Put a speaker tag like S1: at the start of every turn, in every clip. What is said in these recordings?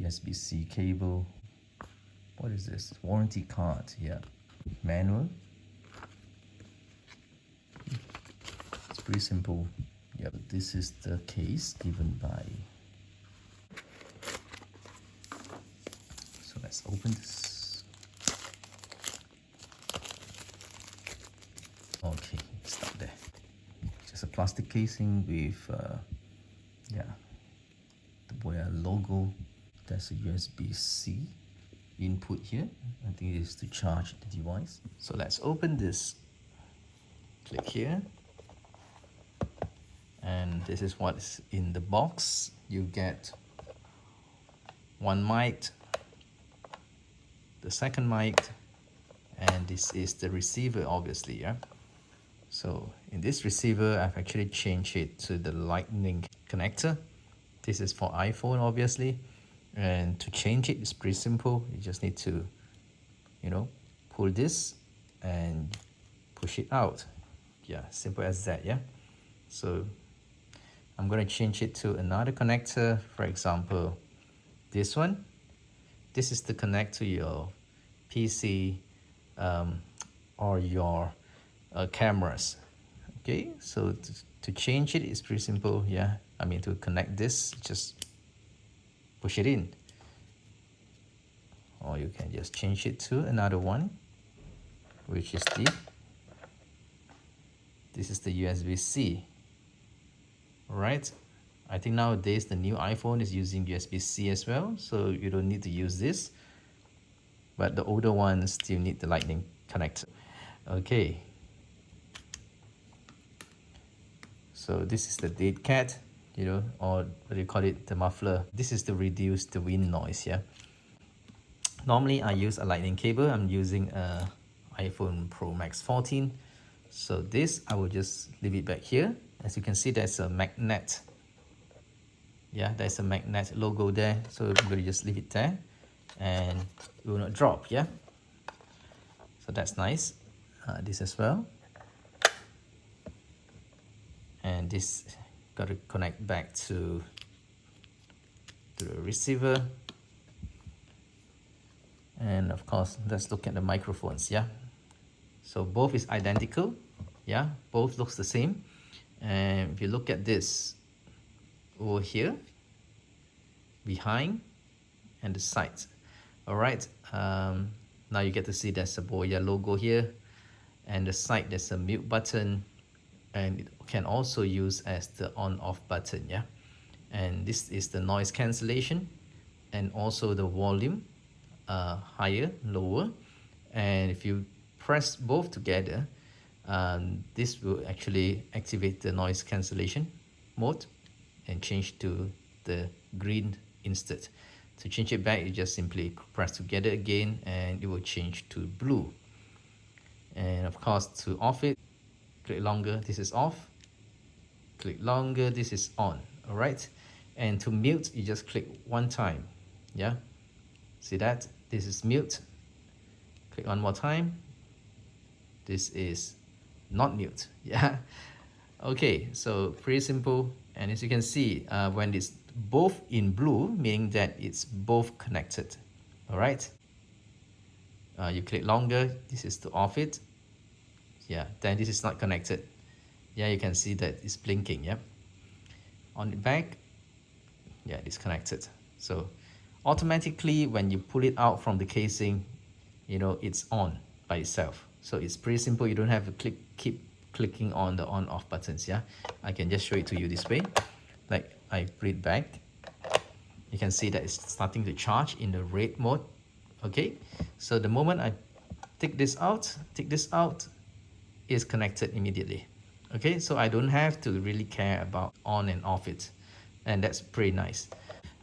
S1: USB-C cable. What is this? Warranty card. Yeah, manual. It's pretty simple. Yeah, this is the case given by. So let's open this. Okay, stop there. Just a plastic casing with yeah, the Boyalink logo. There's a USB-C input here. I think it is to charge the device. So let's open this. Click here. And this is what's in the box. You get one mic, the second mic, and this is the receiver, obviously. Yeah. So in this receiver, I've actually changed it to the Lightning connector. This is for iPhone, obviously. And to change it, it's pretty simple. You just need to, pull this and push it out. Yeah, simple as that, yeah. So I'm going to change it to another connector. For example, this one. This is to connect to your PC or your cameras. Okay, so to change it is pretty simple. Yeah, I mean, to connect this, just push it in, or you can just change it to another one, which is this is the USB-C. All right, I think nowadays the new iPhone is using USB-C as well, so you don't need to use this, but the older ones still need the Lightning connector. Okay, so this is the dead cat, or what do you call it, the muffler. This is to reduce the wind noise. Yeah, normally I use a Lightning cable. I'm using a iPhone Pro Max 14, so this I will just leave it back here. As you can see, there's a magnet. Yeah, there's a magnet logo there, so I'm going to just leave it there and it will not drop. Yeah, so that's nice. This as well, and this got to connect back to the receiver. And of course, let's look at the microphones. Yeah, so both is identical. Yeah, both looks the same. And if you look at this over here, behind and the sides, all right, now you get to see there's a Boya logo here, and the side there's a mute button, and it can also use as the on-off button. Yeah, and this is the noise cancellation and also the volume, higher, lower. And if you press both together, this will actually activate the noise cancellation mode and change to the green instead. To change it back, you just simply press together again and it will change to blue. And of course, to off it, click longer, this is off. Click longer, this is on. All right, and to mute, you just click one time. Yeah, see that? This is mute. Click one more time. This is not mute. Yeah, okay, so pretty simple. And as you can see, when it's both in blue, meaning that it's both connected. All right, you click longer, this is to off it. Yeah, then this is not connected. Yeah, you can see that it's blinking. Yeah, on the back, yeah, it's connected. So automatically when you pull it out from the casing, it's on by itself. So it's pretty simple. You don't have to keep clicking on the on-off buttons. Yeah, I can just show it to you this way. Like I put it back, you can see that it's starting to charge in the red mode. Okay, so the moment I take this out, it's connected immediately. Okay, so I don't have to really care about on and off it, and that's pretty nice.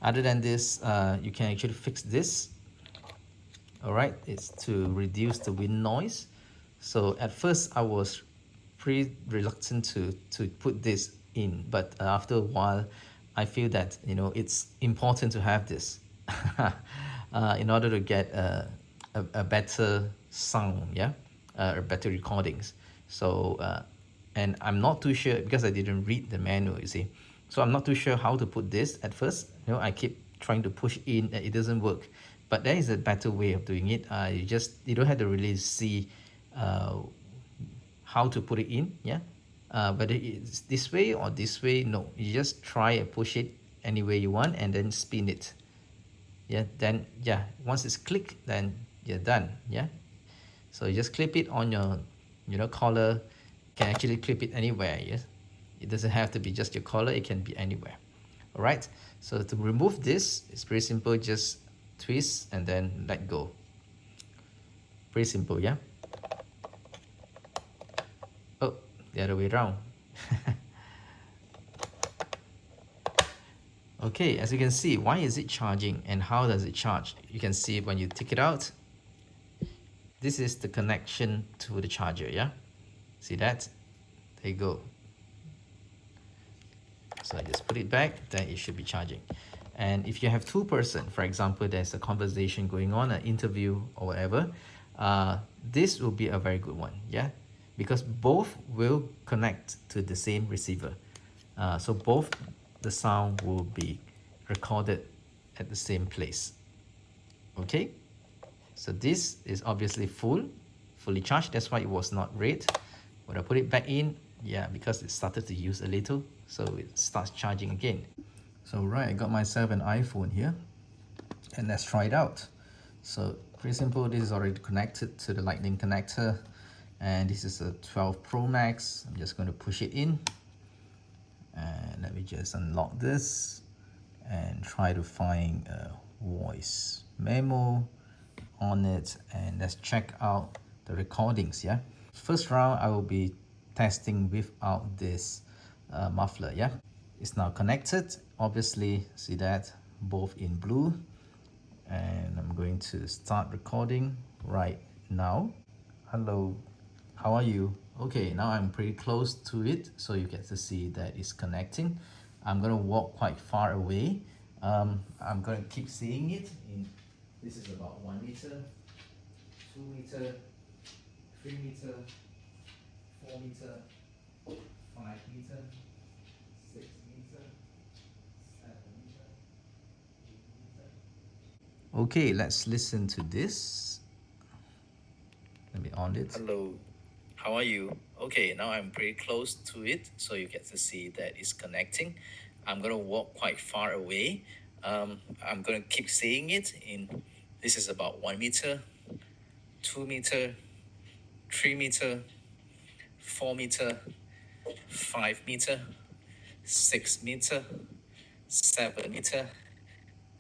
S1: Other than this, you can actually fix this. All right, it's to reduce the wind noise. So at first I was pretty reluctant to put this in, but after a while I feel that it's important to have this in order to get a better sound. Yeah, better recordings. So and I'm not too sure because I didn't read the manual, you see, so I'm not too sure how to put this at first. I keep trying to push in and it doesn't work. But there is a better way of doing it. You don't have to really see how to put it in, yeah. Whether it's this way or this way, no, you just try and push it any way you want and then spin it. Yeah, then yeah, once it's clicked, then you're done. Yeah, so you just clip it on your collar. You can actually clip it anywhere. Yes, it doesn't have to be just your collar, it can be anywhere. All right, so to remove this, it's pretty simple. Just twist and then let go. Pretty simple. Yeah. Oh, the other way around. Okay, as you can see, why is it charging and how does it charge? You can see when you take it out, this is the connection to the charger, yeah? See that? There you go. So I just put it back, then it should be charging. And if you have two person, for example, there's a conversation going on, an interview or whatever, this will be a very good one, yeah? Because both will connect to the same receiver. So both the sound will be recorded at the same place. Okay, so this is obviously fully charged. That's why it was not red. When I put it back in, yeah, because it started to use a little, so it starts charging again. So right, I got myself an iPhone here and let's try it out. So pretty simple. This is already connected to the lightning connector and this is a 12 Pro Max. I'm just going to push it in. And let me just unlock this and try to find a voice memo on it, and let's check out the recordings. Yeah, first round I will be testing without this muffler. Yeah, it's now connected, obviously. See that, both in blue, and I'm going to start recording right now. Hello, how are you? Okay, now I'm pretty close to it, so you get to see that it's connecting. I'm gonna walk quite far away. I'm gonna keep seeing it. This is about 1 meter, 2 meter, 3 meter, 4 meter, 5 meter, 6 meter, 7 meter, 8 meter. Okay, let's listen to this. Let me on it. Hello. How are you? Okay, now I'm pretty close to it, so you get to see that it's connecting. I'm gonna walk quite far away. I'm gonna keep saying it. This is about 1 meter, 2 meter, 3 meter, 4 meter, 5 meter, 6 meter, 7 meter,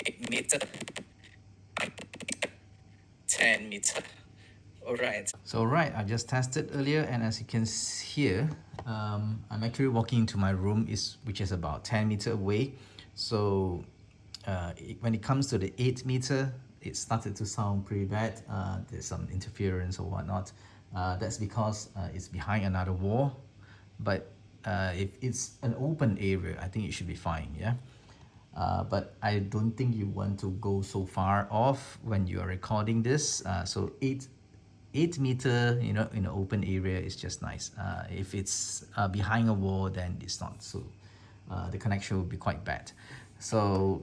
S1: 8 meter, 10 meter. Alright. So I just tested earlier, and as you can hear, I'm actually walking into my room, which is about 10 meters away. So when it comes to the 8 meter, it started to sound pretty bad. There's some interference or whatnot. That's because it's behind another wall. But if it's an open area, I think it should be fine, yeah. But I don't think you want to go so far off when you are recording this. So 8 meter, in an open area is just nice. If it's behind a wall, then it's not. So the connection will be quite bad. So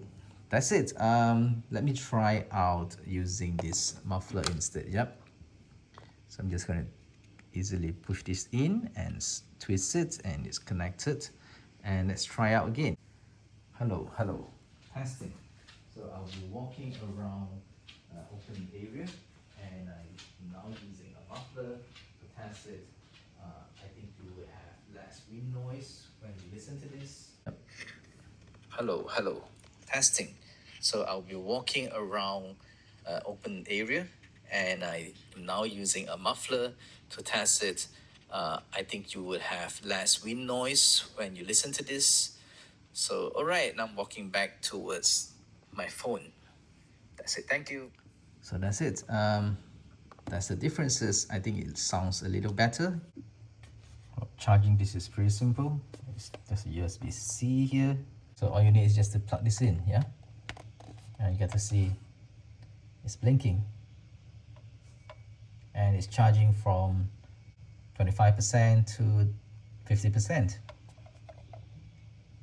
S1: that's it. Let me try out using this muffler instead. Yep. So I'm just going to easily push this in and twist it, and it's connected. And let's try out again. Hello, testing. So I'll be walking around open area, and I'm now using a muffler to test it. I think you will have less wind noise when you listen to this. Yep. Hello, testing. So I'll be walking around open area, and I'm now using a muffler to test it. I think you would have less wind noise when you listen to this. So alright, now I'm walking back towards my phone. That's it, thank you. So that's it. That's the differences. I think it sounds a little better. Charging this is pretty simple. It's just a USB-C here. So all you need is just to plug this in, yeah? And you get to see it's blinking. And it's charging from 25% to 50%.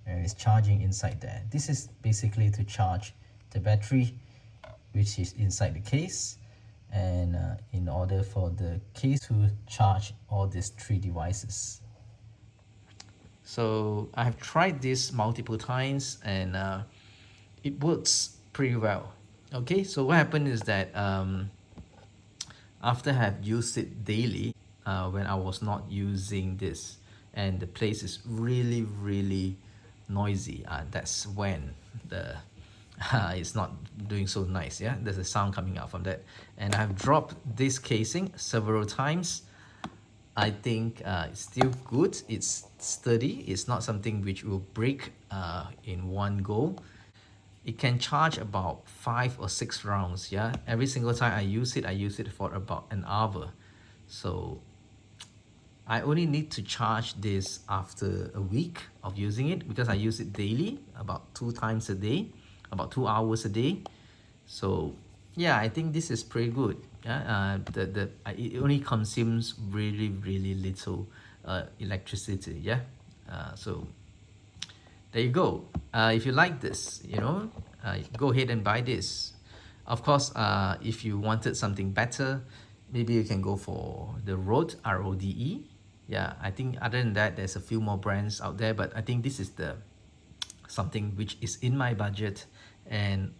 S1: And it's charging inside there. This is basically to charge the battery which is inside the case, and in order for the case to charge all these three devices. So I have tried this multiple times, and it works pretty well. Okay, so what happened is that after I have used it daily, when I was not using this and the place is really noisy, that's when the it's not doing so nice. Yeah, there's a sound coming out from that, and I've dropped this casing several times. I think it's still good, it's sturdy, it's not something which will break in one go. It can charge about 5 or 6 rounds. Yeah, every single time I use it for about an hour. So I only need to charge this after a week of using it, because I use it daily, about 2 times a day, about 2 hours a day. So yeah, I think this is pretty good. Yeah, it only consumes really little electricity. Yeah, so there you go. If you like this, go ahead and buy this. Of course, if you wanted something better, maybe you can go for the Rode, Rode. Yeah, I think other than that, there's a few more brands out there, but I think this is the something which is in my budget, and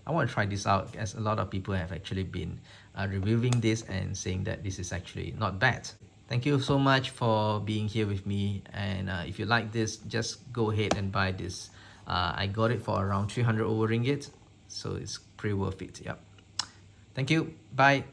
S1: I want to try this out, as a lot of people have actually been reviewing this and saying that this is actually not bad. Thank you so much for being here with me, and if you like this, just go ahead and buy this. I got it for around 300 over ringgit, so it's pretty worth it. Yep. Thank you. Bye.